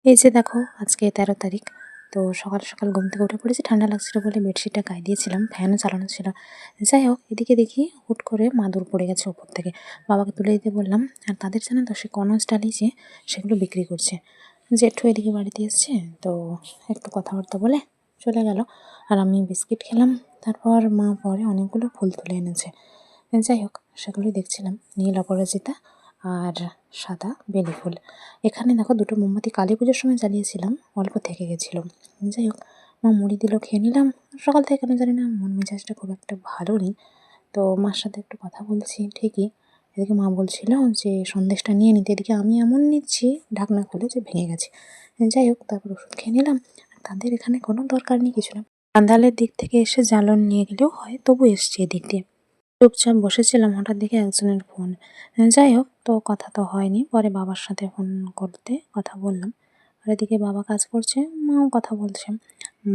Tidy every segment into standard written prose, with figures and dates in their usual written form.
এই যে দেখো আজকে ১৩ তারিখ। তো সকাল সকাল ঘুম থেকে উঠে পড়েছি, ঠান্ডা লাগছিল বলে বেডশিটটা গায়ে দিয়েছিলাম, ফ্যানও চালানো ছিল। যাই হোক, এদিকে দেখি হুট করে মাদুর পড়ে গেছে ওপর থেকে। বাবাকে তুলে দিতে বললাম। আর তাদের জানেন তো, সে কনস ডালিয়ে সেগুলো বিক্রি করছে। জেঠু এদিকে বাড়িতে এসছে, তো একটু কথাবার্তা বলে চলে গেল। আর আমি বিস্কিট খেলাম। তারপর মা পরে অনেকগুলো ফুল তুলে এনেছে। যাই হোক, সেগুলোই দেখছিলাম, নীল অপরাজিতা আর সাদা বেলি ফুল। এখানে দেখো দুটো মোমবাতি কালী পুজোর সময় জ্বালিয়েছিলাম, অল্প থেকে গেছিলো। যাই হোক, মা মুড়ি দিল, খেয়ে নিলাম। সকাল থেকে কেন জানি না মন মেজাজটা খুব একটা ভালো নেই। তো মার সাথে একটু কথা বলছি ঠিকই, এদিকে মা বলছিল যে সন্দেশটা নিয়ে নিতে, এদিকে আমি এমন নিচ্ছি ঢাকনা খুলে যে ভেঙে গেছে। যাই হোক, তারপর ওষুধ খেয়ে নিলাম। আর তাদের এখানে কোনো দরকার নেই কিছু না, আন্দালের দিক থেকে এসে জ্বালন নিয়ে গেলেও হয়, তবু এসছে এদিক দিয়ে। চুপচাপ বসেছিলাম, হঠাৎ দেখি একজনের ফোন। যাই হোক, তো কথা তো হয়নি, পরে বাবার সাথে ফোন করতে কথা বললাম। আর এদিকে বাবা কাজ করছে, মাও কথা বলছে।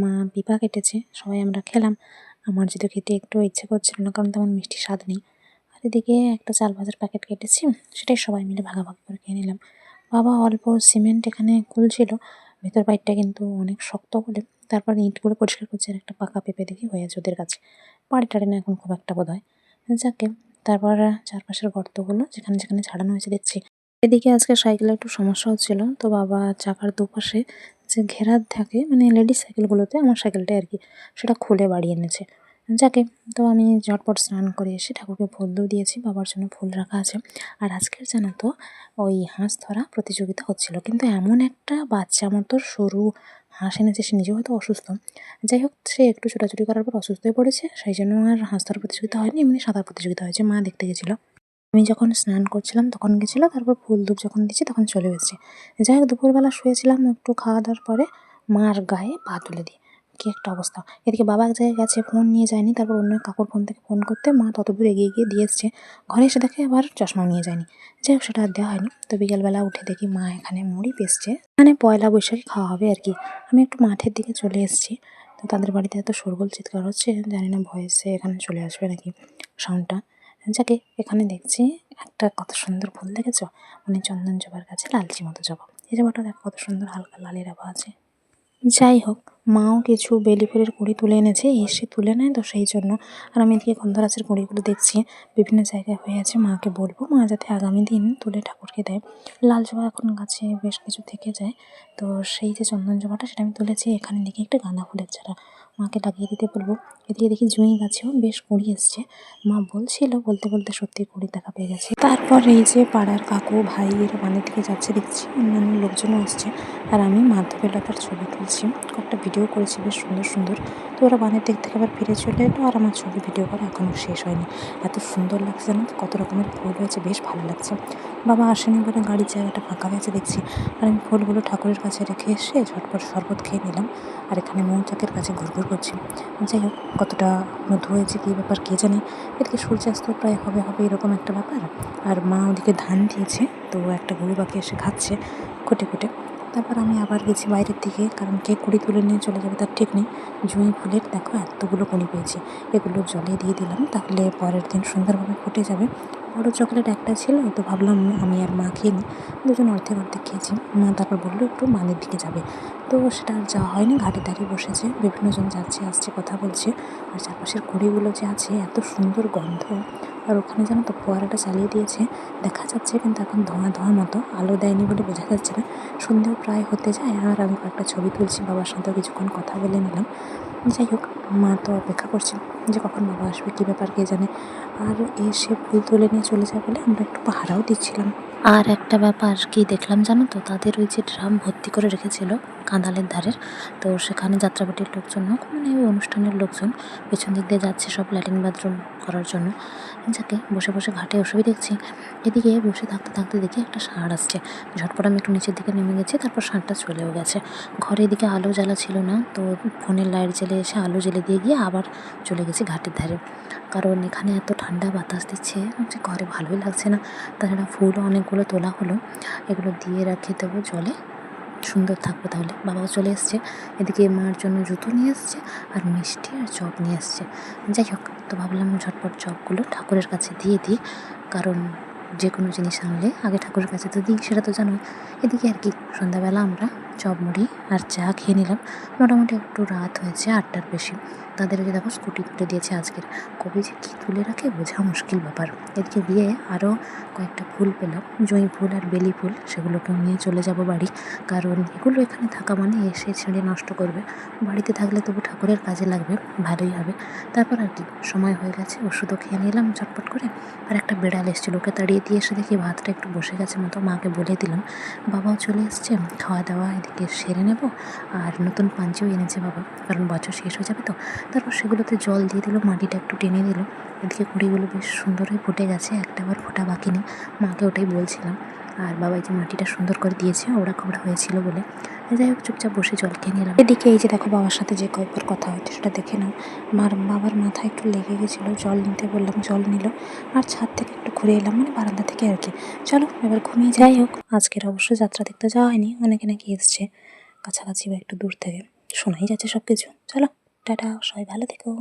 মা পিপা কেটেছে, সবাই আমরা খেলাম। আমার যেহেতু খেতে একটু ইচ্ছে করছিল না, কারণ তেমন মিষ্টি স্বাদ নেই। আর এদিকে একটা চাল ভাজার প্যাকেট কেটেছি, সেটাই সবাই মিলে ভাগাভাগি করে খেয়ে নিলাম। বাবা অল্প সিমেন্ট এখানে খুলছিল, ভেতর বাইরটা কিন্তু অনেক শক্ত বলে। তারপর ইঁটগুলো পরিষ্কার করছে, আর একটা পাকা পেঁপে দেখি হয়েছে ওদের কাছে। পাড়ে টাড়ে না এখন খুব একটা বোধ হয়। যাকে, তারপর চারপাশের গর্তগুলো যেখানে যেখানে ছাড়ানো হয়েছে দেখছি। এদিকে আজকে সাইকেলে একটু সমস্যা হচ্ছিল, তো বাবা চাকার দুপাশে যে ঘেরা থাকে, মানে লেডিস সাইকেলগুলোতে, আমার সাইকেলটা আর কি, সেটা খুলে বাড়ি এনেছে। যাকে, তো আমি ঝটপট স্নান করে এসে ঠাকুরকে ফুল দিয়েছি, বাবার জন্য ফুল রাখা আছে। আর আজকের জানো তো, ওই হাঁস ধরা প্রতিযোগিতা হচ্ছিল, কিন্তু এমন একটা বাচ্চা মতো সরু হাঁস এনেছে, সে নিজেও হয়তো অসুস্থ। যাই হোক, সে একটু ছোটাছুটি করার পর অসুস্থ হয়ে পড়েছে, সেই জন্য আর হাঁস ধরার প্রতিযোগিতা হয়নি, এমনি সাঁতার প্রতিযোগিতা হয়েছে। মা দেখতে গেছিলো, আমি যখন স্নান করছিলাম তখন গেছিলো, তারপর ফুল ধূপ যখন দিচ্ছি তখন চলে এসেছে। যাই হোক, দুপুরবেলা শুয়েছিলাম, একটু খাওয়া দাওয়ার পরে মার গায়ে পা তুলে দিই, কী একটা অবস্থা। এদিকে বাবা এক জায়গায় গেছে, ফোন নিয়ে যায়নি, তারপর অন্য কাকুর ফোন থেকে ফোন করতে মা তত দূর এগিয়ে গিয়ে দিয়ে এসছে। ঘরে এসে দেখে আবার চশমাও নিয়ে যায়নি। যাই হোক, সেটা আর দেওয়া হয়নি। তো বিকেলবেলা উঠে দেখি মা এখানে মুড়ি পেসছে, মানে পয়লা বৈশাখে খাওয়া হবে আর কি। আমি একটু মাঠের দিকে চলে এসেছি। তো তাদের বাড়িতে এত শোরগোল চিৎকার হচ্ছে, জানি না ভয়েসে এখানে চলে আসবে নাকি সাউন্ডটা। যাকে, এখানে দেখছি একটা কত সুন্দর ফুল দেখেছ, মানে চন্দন জবার কাছে লালচি মতো জবা। এই জবাটা দেখো কত সুন্দর হালকা লালের আভা আছে। যাই হোক, মাও কিছু বেলি ফুলের কুঁড়ি তুলে এনেছে, এসে তুলে নেয় তো সেই জন্য। আর আমি এদিকে গন্ধরাজের কুঁড়িগুলো দেখছি বিভিন্ন জায়গায় হয়ে আছে, মাকে বলবো মা যাতে আগামী দিন তুলে ঠাকুরকে দেয়। লাল জবা এখন গাছে বেশ কিছু থেকে যায়, তো সেই যে চন্দন জবাটা সেটা আমি তুলেছি। এখানে দেখি একটা গাঁদা ফুলের চারা, মাকে লাগিয়ে দিতে বলবো। এদিকে দেখি জুঁই গাছেও বেশ কুঁড়ি এসছে, মা বলছিল, বলতে বলতে সত্যি কুঁড়ি দেখা পেয়ে গেছে। তারপর এই যে পাড়ার কাকু ভাই এরা বানের দিকে যাচ্ছে দেখছি, অন্যান্য লোকজনও আসছে। আর আমি মাধবীলতার ছবি তুলছি, কয়েকটা ভিডিও করেছি বেশ সুন্দর সুন্দর। তো ওরা বানের দিক থেকে আবার ফিরে চলে এলো, আর আমার ছবি ভিডিও করা এখনও শেষ হয়নি। এত সুন্দর লাগছে জানো তো, কত রকমের ফুল হয়েছে, বেশ ভালো লাগছে। বাবা আসেনি বলে গাড়ির জায়গাটা ফাঁকা হয়েছে দেখছি। আর আমি ফুলগুলো ঠাকুরের কাছে রেখে এসে ঝটপট শরবত খেয়ে নিলাম। আর এখানে মৌচাকের কাছে ঘুরঘুর করছি। যাই হোক, কতটা মধু হয়েছে কী ব্যাপার কে জানে। এদিকে সূর্যাস্ত প্রায় হবে হবে এরকম একটা ব্যাপার। আর মা ওদিকে ধান দিয়েছে, তো একটা গরু পাখি এসে খাচ্ছে খুঁটে খুঁটে। তারপর আমি আবার গেছি বাইরের দিকে, কারণ কে কুড়ি তুলে নিয়ে চলে যাবে তার ঠিক নেই। জুঁই ফুলের দেখো এতগুলো কুড়ি পেয়েছি, এগুলো জলে দিয়ে দিলাম, তাহলে পরের দিন সুন্দরভাবে ফুটে যাবে। বড় চকলেট একটা ছিল, তো ভাবলাম আমি আর মা খেয়ে নিই, দুজন অর্ধেক অর্ধেক খেয়েছি। মা তারপর বললো একটু বানের দিকে যাবে, তো সেটা আর যাওয়া হয়নি। ঘাটে দাঁড়িয়ে বসেছে, বিভিন্ন জন যাচ্ছে আসছে কথা বলছে। আর চারপাশের কুড়িগুলো যে আছে এত সুন্দর গন্ধ। আর ওখানে জানো তো ফোয়ারাটা চালিয়ে দিয়েছে, দেখা যাচ্ছে কিন্তু এখন ধোঁয়া ধোঁয়া মতো, আলো দেয়নি বলে বোঝা যাচ্ছে না। সন্ধেও প্রায় হতে যায়, আর আমি কয়েকটা ছবি তুলছি, বাবার সাথেও কিছুক্ষণ কথা বলে নিলাম। যাই হোক, মা তো অপেক্ষা করছে যে কখন বাবা আসবে, কী ব্যাপার কে জানে। আর এসে ফুল তুলে নিয়ে চলে যায় বলে আমরা একটু পাহারাও দিচ্ছিলাম। আর একটা ব্যাপার কি দেখলাম জানো তো, তাদের ওই যে ড্রাম ভর্তি করে রেখেছিল কাঁদালের ধারের, তো সেখানে যাত্রাপাটির লোকজন হোক, মানে ওই অনুষ্ঠানের লোকজন পেছন দিক দিয়ে যাচ্ছে সব ল্যাট্রিন বাথরুম করার জন্য। যাকে, বসে বসে ঘাটে ওসবই দেখছি। এদিকে বসে থাকতে থাকতে দেখি একটা ষাঁড় আসছে, ঝটপট আমি একটু নিচের দিকে নেমে গেছি, তারপর ষাঁড়টা চলেও গেছে। ঘরে এদিকে আলো জ্বালা ছিল না, তো ফোনের লাইট জ্বেলে এসে আলো জ্বেলে দিয়ে গিয়ে আবার চলে গেছি ঘাটের ধারে, কারণ এখানে এত ঠান্ডা বাতাস দিচ্ছে যে ঘরে ভালোই লাগছে না। তাছাড়া ফুলও অনেকগুলো তোলা হলো, এগুলো দিয়ে রেখে দেবো জলে, সুন্দর থাকবে তাহলে। বাবাও চলে এসছে, এদিকে মার জন্য জুতো নিয়ে এসছে, আর মিষ্টি আর চপ নিয়ে এসছে। যাই হোক, তো ভাবলাম ঝটপট চপগুলো ঠাকুরের কাছে দিয়ে দিই, কারণ যে কোনো জিনিস আনলে আগে ঠাকুরের কাছে তো দিই, সেটা তো জানোই। এদিকে আর কি, সন্ধ্যাবেলা আমরা চপ মুড়ি আর চা খেয়ে নিলাম। মোটামুটি একটু রাত হয়েছে, 8টার বেশি। তাদের ওই যে দেখো স্কুটি তুলে দিয়েছে আজকের। কবে যে কী তুলে রাখে বোঝা মুশকিল ব্যাপার। এদিকে গিয়ে আরও কয়েকটা ফুল পেলাম, জুঁই ফুল আর বেলি ফুল, সেগুলোকেও নিয়ে চলে যাব বাড়ি। কারণ এগুলো এখানে থাকা মানে এসে ছেড়ে নষ্ট করবে। বাড়িতে থাকলে তবু ঠাকুরের কাজে লাগবে, ভালোই হবে। তারপর আর কি, সময় হয়ে গেছে, ওষুধও খেয়ে নিলাম চটপট করে। আর একটা বেড়াল এসেছিল, ওকে তাড়িয়ে দিয়ে এসে দেখি ভাতটা একটু বসে গেছে মতো, মাকে বলে দিলাম। বাবাও চলে এসছে, খাওয়া দাওয়া এদিকে সেরে নেব। আর নতুন পাঞ্চিও এনেছে বাবা, কারণ বছর শেষ হয়ে যাবে তো। তারপর সেগুলোতে জল দিয়ে দিল, মাটিটা একটু টেনে দিল। এদিকে কুড়িগুলো বেশ সুন্দর হয়ে ফুটে গেছে, একটা আবার ফোটা বাকি নেই। মাকে ওটাই বলছিলাম। আর বাবা এই যে মাটিটা সুন্দর করে দিয়েছে, ওরা খবরা হয়েছিল বলে। যাই হোক, চুপচাপ বসে জল খেয়ে নিলাম। এদিকে এই যে দেখো, বাবার সাথে যে গল্পের কথা হচ্ছে সেটা দেখে নাও। বাবার মাথায় একটু লেগে গেছিলো, জল নিতে বললাম, জল নিল। আর ছাদ থেকে একটু ঘুরে এলাম, মানে বারান্দা থেকে আর কি। চলো এবার ঘুমিয়ে যাই। হোক, আজকের অবশ্য যাত্রা দেখতে যাওয়া হয়নি, অনেকে নাকি এসছে কাছাকাছি বা একটু দূর থেকে, শোনাই যাচ্ছে সব কিছু। চলো, টাটা, সবাই ভালো থেকো।